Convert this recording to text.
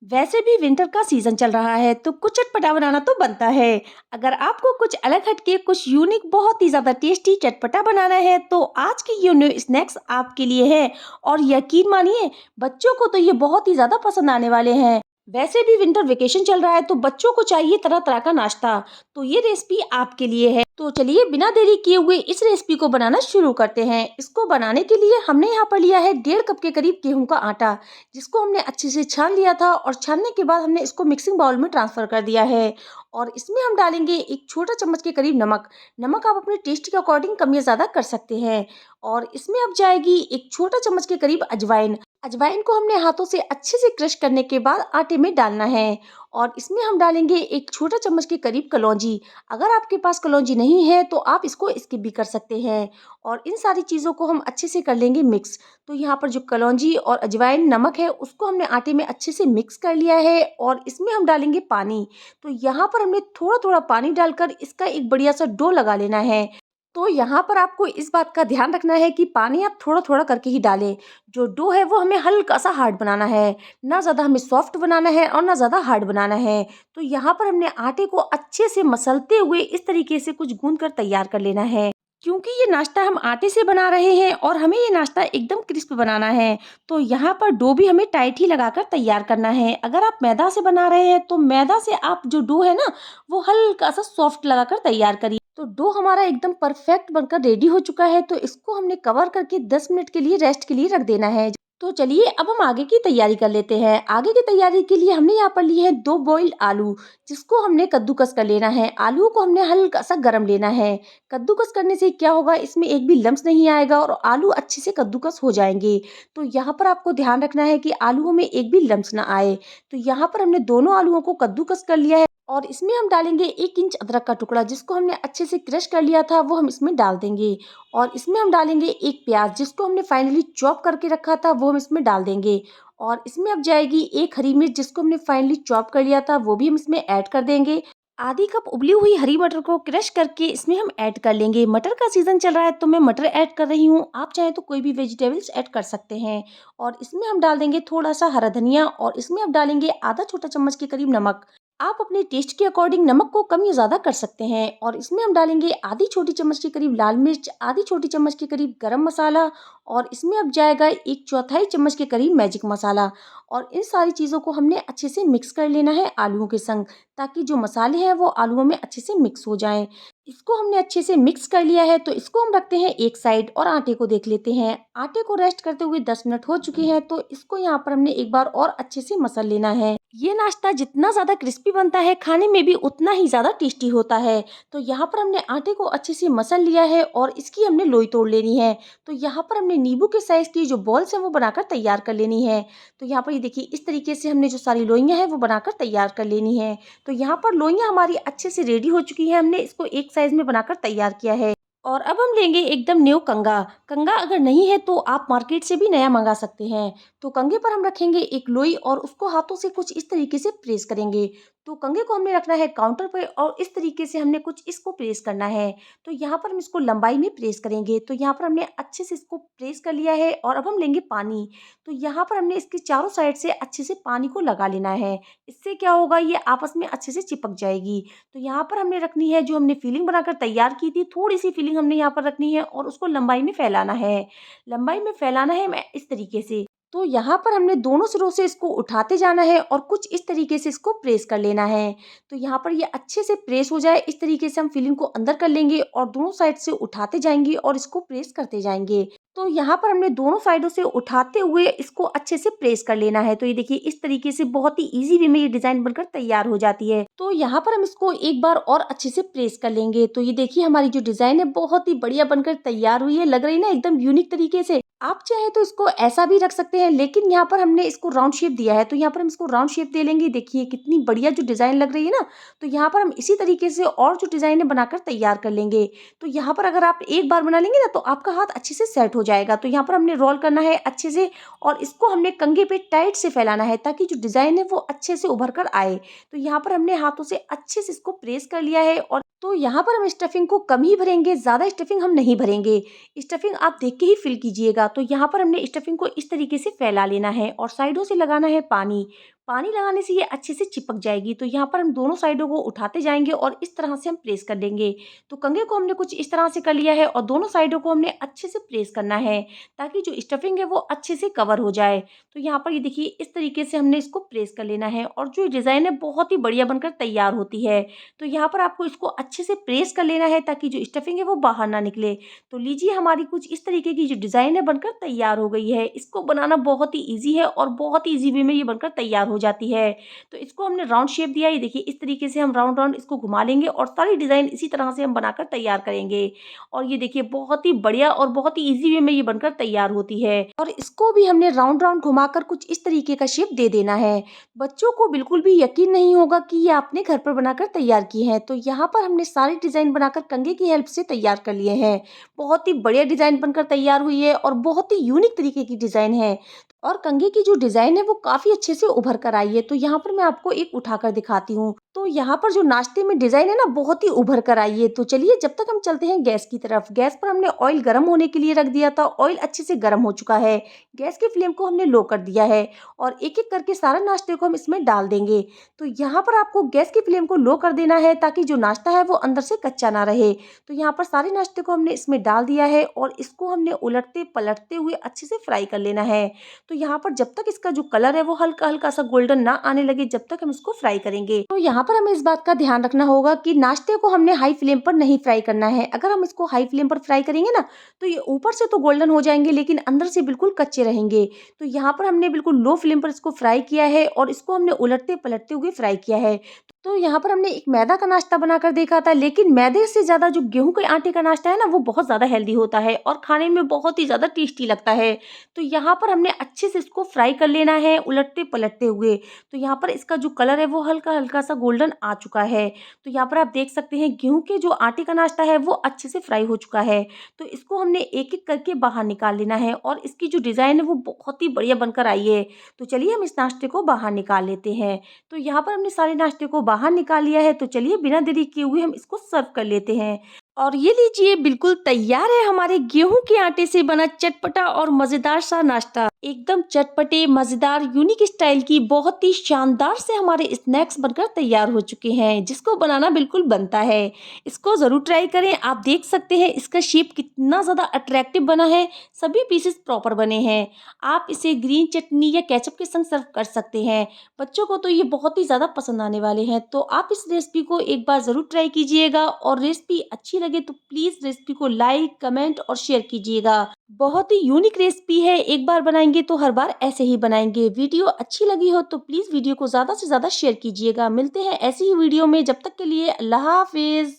वैसे भी विंटर का सीजन चल रहा है तो कुछ चटपटा बनाना तो बनता है। अगर आपको कुछ अलग हटके कुछ यूनिक बहुत ही ज्यादा टेस्टी चटपटा बनाना है तो आज की ये न्यू स्नैक्स आपके लिए है। और यकीन मानिए, बच्चों को तो ये बहुत ही ज्यादा पसंद आने वाले हैं। वैसे भी विंटर वेकेशन चल रहा है तो बच्चों को चाहिए तरह तरह का नाश्ता। तो ये रेसिपी आपके लिए है। तो चलिए बिना देरी किए हुए इस रेसिपी को बनाना शुरू करते हैं। इसको बनाने के लिए हमने यहाँ पर लिया है 1.5 कप के करीब गेहूं का आटा, जिसको हमने अच्छे से छान लिया था और छानने के बाद हमने इसको मिक्सिंग बाउल में ट्रांसफर कर दिया है। और इसमें हम डालेंगे एक छोटा चम्मच के करीब नमक। नमक आप अपने टेस्ट के अकॉर्डिंग कम या ज्यादा कर सकते हैं। और इसमें अब जाएगी एक छोटा चम्मच के करीब अजवाइन। अजवाइन को हमने हाथों से अच्छे से क्रश करने के बाद आटे में डालना है। और इसमें हम डालेंगे एक छोटा चम्मच के करीब कलौंजी। अगर आपके पास कलौंजी नहीं है तो आप इसको स्किप भी कर सकते हैं। और इन सारी चीज़ों को हम अच्छे से कर लेंगे मिक्स। तो यहाँ पर जो कलौंजी और अजवाइन नमक है उसको हमने आटे में अच्छे से मिक्स कर लिया है और इसमें हम डालेंगे पानी। तो यहाँ पर हमने थोड़ा थोड़ा पानी डालकर इसका एक बढ़िया सा डो लगा लेना है। तो यहाँ पर आपको इस बात का ध्यान रखना है कि पानी आप थोड़ा थोड़ा करके ही डालें। जो डो है वो हमें हल्का सा हार्ड बनाना है, ना ज़्यादा हमें सॉफ्ट बनाना है और ना ज़्यादा हार्ड बनाना है। तो यहाँ पर हमने आटे को अच्छे से मसलते हुए इस तरीके से कुछ गूंद कर तैयार कर लेना है। क्योंकि ये नाश्ता हम आटे से बना रहे हैं और हमें ये नाश्ता एकदम क्रिस्प बनाना है। तो यहाँ पर डो भी हमें टाइट ही लगाकर तैयार करना है। अगर आप मैदा से बना रहे हैं तो मैदा से आप जो डो है ना, वो हल्का सा सॉफ्ट लगाकर तैयार करिए। तो डो हमारा एकदम परफेक्ट बनकर रेडी हो चुका है। तो इसको हमने कवर करके 10 मिनट के लिए रेस्ट के लिए रख देना है। तो चलिए अब हम आगे की तैयारी कर लेते हैं। आगे की तैयारी के लिए हमने यहाँ पर लिए हैं 2 बॉइल्ड आलू, जिसको हमने कद्दूकस कर लेना है। आलू को हमने हल्का सा गरम लेना है। कद्दूकस करने से क्या होगा, इसमें एक भी लम्स नहीं आएगा और आलू अच्छे से कद्दूकस हो जाएंगे। तो यहाँ पर आपको ध्यान रखना है कि आलूओं में एक भी लम्स ना आए। तो यहाँ पर हमने दोनों आलूओं को कद्दूकस कर लिया है। और इसमें हम डालेंगे 1 इंच अदरक का टुकड़ा, जिसको हमने अच्छे से क्रश कर लिया था, वो हम इसमें डाल देंगे। और इसमें हम डालेंगे एक प्याज, जिसको हमने फाइनली चॉप करके रखा था, वो हम इसमें डाल देंगे। और इसमें अब जाएगी एक हरी मिर्च, जिसको हमने फाइनली चॉप कर लिया था, वो भी हम इसमें ऐड कर देंगे। आधी कप उबली हुई हरी मटर को क्रश करके इसमें हम ऐड कर लेंगे। मटर का सीजन चल रहा है तो मैं मटर ऐड कर रही हूँ, आप चाहे तो कोई भी वेजिटेबल्स ऐड कर सकते हैं। और इसमें हम डाल देंगे थोड़ा सा हरा धनिया और इसमें अब डालेंगे आधा छोटा चम्मच के करीब नमक। आप अपने टेस्ट के अकॉर्डिंग नमक को कम या ज़्यादा कर सकते हैं। और इसमें हम डालेंगे आधी छोटी चम्मच के करीब लाल मिर्च, आधी छोटी चम्मच के करीब गरम मसाला। और इसमें अब जाएगा एक चौथाई चम्मच के करीब मैजिक मसाला। और इन सारी चीज़ों को हमने अच्छे से मिक्स कर लेना है आलूओं के संग, ताकि जो मसाले हैं वो आलूओं में अच्छे से मिक्स हो जाएं। इसको हमने अच्छे से मिक्स कर लिया है तो इसको हम रखते हैं एक साइड और आटे को देख लेते हैं। आटे को रेस्ट करते हुए 10 मिनट हो चुके हैं तो इसको यहाँ पर हमने एक बार और अच्छे से मसल लेना है। ये नाश्ता जितना ज़्यादा क्रिस्पी बनता है खाने में भी उतना ही ज़्यादा टेस्टी होता है। तो यहाँ पर हमने आटे को अच्छे से मसल लिया है और इसकी हमने लोई तोड़ लेनी है। तो यहाँ पर हमने नींबू के साइज़ की जो बॉल्स हैं वो बनाकर तैयार कर लेनी है। तो यहाँ पर ये देखिए, इस तरीके से हमने जो सारी लोइयाँ हैं वो बनाकर तैयार कर लेनी है। तो यहाँ पर लोइयाँ हमारी अच्छे से रेडी हो चुकी हैं, हमने इसको एक साइज़ में बनाकर तैयार किया है। और अब हम लेंगे एकदम न्यू कंघा। कंघा अगर नहीं है तो आप मार्केट से भी नया मंगा सकते हैं। तो कंघे पर हम रखेंगे एक लोई और उसको हाथों से कुछ इस तरीके से प्रेस करेंगे। तो कंघे को हमने रखना है काउंटर पर और इस तरीके से हमने कुछ इसको प्रेस करना है। तो यहाँ पर हम इसको लंबाई में प्रेस करेंगे। तो यहाँ पर हमने अच्छे से इसको प्रेस कर लिया है और अब हम लेंगे पानी। तो यहाँ पर हमने इसके चारों साइड से अच्छे से पानी को लगा लेना है। इससे क्या होगा, ये आपस में अच्छे से चिपक जाएगी। तो यहाँ पर हमने रखनी है जो हमने फिलिंग बनाकर तैयार की थी, थोड़ी सी फिलिंग हमने यहाँ पर रखनी है और उसको लंबाई में फैलाना है। लंबाई में फैलाना है मैं इस तरीके से। तो यहाँ पर हमने दोनों सिरों से इसको उठाते जाना है और कुछ इस तरीके से इसको प्रेस कर लेना है। तो यहाँ पर ये अच्छे से प्रेस हो जाए, इस तरीके से हम फिलिंग को अंदर कर लेंगे और दोनों साइड से उठाते जाएंगे और इसको प्रेस करते जाएंगे। तो यहाँ पर हमने दोनों साइडों से उठाते हुए इसको अच्छे से प्रेस कर लेना है। तो ये देखिए, इस तरीके से बहुत ही इजी वे में ये डिजाइन बनकर तैयार हो जाती है। तो यहाँ पर हम इसको एक बार और अच्छे से प्रेस कर लेंगे। तो ये देखिए, हमारी जो डिजाइन है बहुत ही बढ़िया बनकर तैयार हुई है। लग रही है ना एकदम यूनिक तरीके से। आप चाहे तो इसको ऐसा भी रख सकते हैं, लेकिन यहाँ पर हमने इसको राउंड शेप दिया है तो यहाँ पर हम इसको राउंड शेप दे लेंगे। देखिए कितनी बढ़िया जो डिजाइन लग रही है ना। तो यहाँ पर हम इसी तरीके से और जो डिजाइन है बनाकर तैयार कर लेंगे। तो यहाँ पर अगर आप एक बार बना लेंगे ना तो आपका हाथ अच्छे से सेट हो जाएगा। तो यहाँ पर हमने रोल करना है अच्छे से और इसको हमने कंघे पे टाइट से फैलाना है ताकि जो डिजाइन है वो अच्छे से उभर कर आए। तो यहाँ पर हमने हाथों से अच्छे से इसको प्रेस कर लिया है। और तो यहाँ पर हम स्टफिंग को कम ही भरेंगे, ज़्यादा स्टफिंग हम नहीं भरेंगे। स्टफिंग आप देख के ही फिल कीजिएगा। तो यहाँ पर हमने स्टफिंग को इस तरीके से फैला लेना है और साइडों से लगाना है पानी। पानी लगाने से ये अच्छे से चिपक जाएगी। तो यहाँ पर हम दोनों साइडों को उठाते जाएंगे और इस तरह से हम प्रेस कर देंगे। तो कंघे को हमने कुछ इस तरह से कर लिया है और दोनों साइडों को हमने अच्छे से प्रेस करना है ताकि जो स्टफिंग है वो अच्छे से कवर हो जाए। तो यहाँ पर ये देखिए इस तरीके से हमने इसको प्रेस कर लेना है और जो डिज़ाइन है बहुत ही बढ़िया बनकर तैयार होती है। तो यहाँ पर आपको इसको अच्छे से प्रेस कर लेना है ताकि जो स्टफिंग है वो बाहर ना निकले। तो लीजिए हमारी कुछ इस तरीके की जो डिज़ाइन है बनकर तैयार हो गई है। इसको बनाना बहुत ही ईज़ी है और बहुत ही ईज़ी वे में ये बनकर तैयार हो जाती है। तो इसको हमने राउंड शेप दिया, ये देखिए इस तरीके से हम राउंड राउंड इसको घुमा लेंगे और सारी डिज़ाइन इसी तरह से हम बनाकर तैयार करेंगे। और ये देखिए बहुत ही बढ़िया और बहुत ही ईज़ी वे में ये बनकर तैयार होती है। और इसको भी हमने राउंड राउंड घुमाकर कुछ इस तरीके का शेप दे देना है। बच्चों को बिल्कुल भी यकीन नहीं होगा कि ये आपने घर पर बनाकर तैयार की है। तो यहाँ पर हमने सारी डिज़ाइन बनाकर कंघे की हेल्प से तैयार कर लिए हैं। बहुत ही बढ़िया डिज़ाइन बनकर तैयार हुई है और बहुत ही यूनिक तरीके की डिज़ाइन है। और कंघे की जो डिज़ाइन है वो काफ़ी अच्छे से उभर कर आई है। तो यहाँ पर मैं आपको एक उठाकर दिखाती हूँ। तो यहाँ पर जो नाश्ते में डिज़ाइन है ना बहुत ही उभर कर आई है। तो चलिए जब तक हम चलते हैं गैस की तरफ। गैस पर हमने ऑयल गर्म होने के लिए रख दिया था। ऑयल अच्छे से गर्म हो चुका है। गैस की फ्लेम को हमने लो कर दिया है और एक-एक करके सारा नाश्ते को हम इसमें डाल देंगे। तो यहाँ पर आपको गैस की फ्लेम को लो कर देना है ताकि जो नाश्ता है वो अंदर से कच्चा ना रहे। तो यहाँ पर सारे नाश्ते को हमने इसमें डाल दिया है और इसको हमने उलटते-पलटते हुए अच्छे से फ्राई कर लेना है। तो यहाँ पर जब तक इसका जो कलर है वो हल्का-हल्का सा गोल्डन ना आने लगे जब तक हम इसको फ्राई करेंगे। तो यहाँ पर हमें इस बात का ध्यान रखना होगा कि नाश्ते को हमने हाई फ्लेम पर नहीं फ्राई करना है। अगर हम इसको हाई फ्लेम पर फ्राई करेंगे ना तो ये ऊपर से तो गोल्डन हो जाएंगे लेकिन अंदर से बिल्कुल कच्चे रहेंगे। तो यहाँ पर हमने बिल्कुल लो फ्लेम पर इसको फ्राई किया है और इसको हमने उलटते-पलटते हुए फ्राई किया है। तो यहाँ पर हमने एक मैदा का नाश्ता बनाकर देखा था लेकिन मैदे से ज़्यादा जो गेहूं के आटे का नाश्ता है ना वो बहुत ज़्यादा हेल्दी होता है और खाने में बहुत ही ज़्यादा टेस्टी लगता है। तो यहाँ पर हमने अच्छे से इसको फ्राई कर लेना है उलटते पलटते हुए। तो यहाँ पर इसका जो कलर है वो हल्का हल्का सा गोल्डन आ चुका है। तो यहाँ पर आप देख सकते हैं गेहूं के जो आटे का नाश्ता है वो अच्छे से फ्राई हो चुका है। तो इसको हमने एक एक करके बाहर निकाल लेना है और इसकी जो डिज़ाइन है वो बहुत ही बढ़िया बनकर आई है। तो चलिए हम इस नाश्ते को बाहर निकाल लेते हैं। तो यहाँ पर हमने सारे नाश्ते को बाहर निकाल लिया है। तो चलिए बिना देरी किए हुए हम इसको सर्व कर लेते हैं। और ये लीजिए बिल्कुल तैयार है हमारे गेहूं के आटे से बना चटपटा और मजेदार सा नाश्ता। एकदम चटपटे मजेदार यूनिक स्टाइल की बहुत ही शानदार से हमारे स्नैक्स बनकर तैयार हो चुके हैं जिसको बनाना बिल्कुल बनता है। इसको जरूर ट्राई करें। आप देख सकते हैं इसका शेप कितना ज्यादा अट्रैक्टिव बना है। सभी पीसेस प्रॉपर बने हैं। आप इसे ग्रीन चटनी या केचप के संग सर्व कर सकते हैं। बच्चों को तो ये बहुत ही ज़्यादा पसंद आने वाले हैं। तो आप इस रेसिपी को एक बार ज़रूर ट्राई कीजिएगा और रेसिपी अच्छी लगे तो प्लीज़ रेसिपी को लाइक कमेंट और शेयर कीजिएगा। बहुत ही यूनिक रेसिपी है। एक बार बनाएंगे तो हर बार ऐसे ही बनाएंगे। वीडियो अच्छी लगी हो तो प्लीज़ वीडियो को ज़्यादा से ज़्यादा शेयर कीजिएगा। मिलते हैं ऐसी ही वीडियो में। जब तक के लिए अल्लाह हाफिज़।